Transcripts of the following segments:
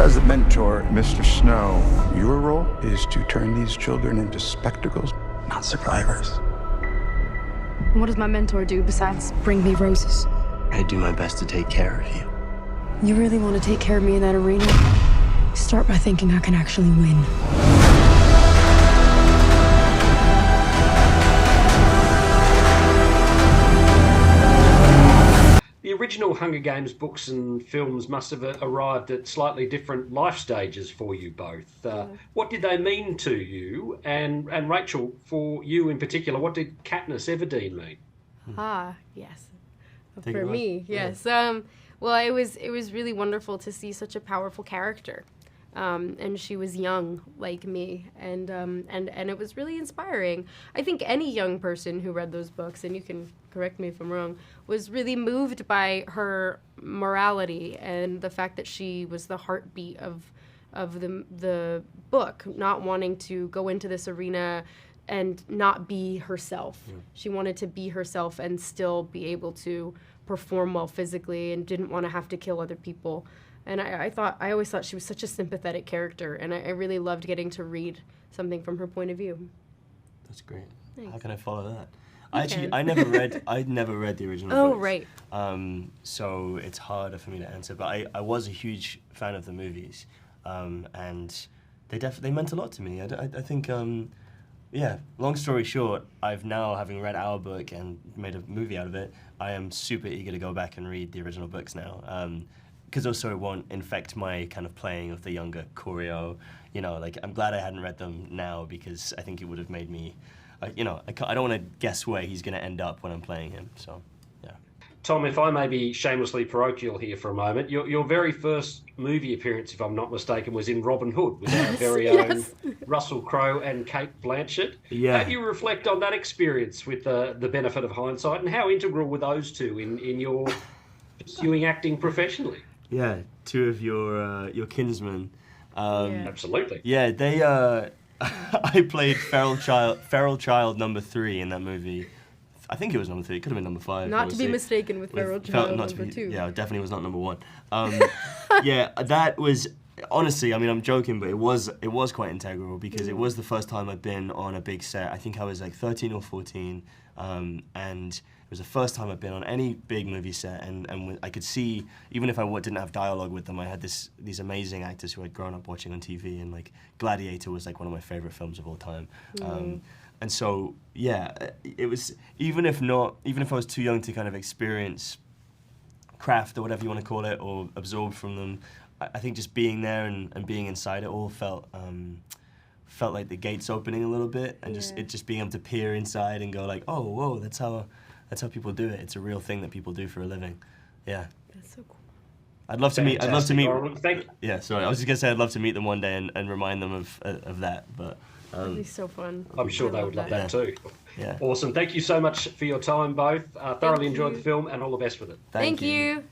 As the mentor, Mr. Snow, your role is to turn these children into spectacles, not survivors. And what does my mentor do besides bring me roses? I do my best to take care of you. You really want to take care of me in that arena? Start by thinking I can actually win. The original Hunger Games books and films must have arrived at slightly different life stages for you both. What did they mean to you? And Rachel, for you in particular, what did Katniss Everdeen mean? Yes. Take For it me, away. yes. Well, it was really wonderful to see such a powerful character. And she was young like me, and it was really inspiring. I think any young person who read those books, and you can correct me if I'm wrong, was really moved by her morality and the fact that she was the heartbeat of the book, not wanting to go into this arena and not be herself. Yeah. She wanted to be herself and still be able to perform well physically, and didn't want to have to kill other people. And I always thought she was such a sympathetic character, and I really loved getting to read something from her point of view. That's great. Thanks. How can I follow that? You can. I never read the original Oh, books. right. So it's harder for me to answer. But I was a huge fan of the movies, and they meant a lot to me. I think, yeah. Long story short, I've now, having read our book and made a movie out of it, I am super eager to go back and read the original books now. Because also it won't infect my kind of playing of the younger choreo. Like, I'm glad I hadn't read them now, because I think it would have made me, I don't want to guess where he's going to end up when I'm playing him. So, yeah. Tom, if I may be shamelessly parochial here for a moment, your very first movie appearance, if I'm not mistaken, was in Robin Hood with our very own Russell Crowe and Kate Blanchett. Yeah. How do you reflect on that experience with the benefit of hindsight, and how integral were those two in your pursuing acting professionally? Yeah, two of your kinsmen. Absolutely. Yeah, they. I played feral child number 3 in that movie. I think it was number 3. It could have been number 5. Not to be mistaken with feral child number 2. Yeah, it definitely was not number 1. Yeah, that was, honestly, I mean, I'm joking, but it was quite integral, because it was the first time I'd been on a big set. I think I was like 13 or 14, and it was the first time I'd been on any big movie set, and I could see, even if I didn't have dialogue with them, I had these amazing actors who I'd grown up watching on TV, and like Gladiator was like one of my favorite films of all time. And so, yeah, it was, even if I was too young to kind of experience craft or whatever you want to call it, or absorb from them, I think just being there and being inside it all felt like the gates opening a little bit, and just being able to peer inside and go like, oh, whoa, that's how people do it. It's a real thing that people do for a living. Yeah. That's so cool. I'd love to meet. Thank you. Yeah, sorry. I was just gonna say I'd love to meet them one day and remind them of that. But That'd be so fun. I'm sure they would love that too. Yeah. Awesome. Thank you so much for your time, both. Thoroughly enjoyed the film, and all the best with it. Thank you.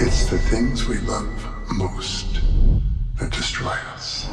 It's the things we love most that destroy us.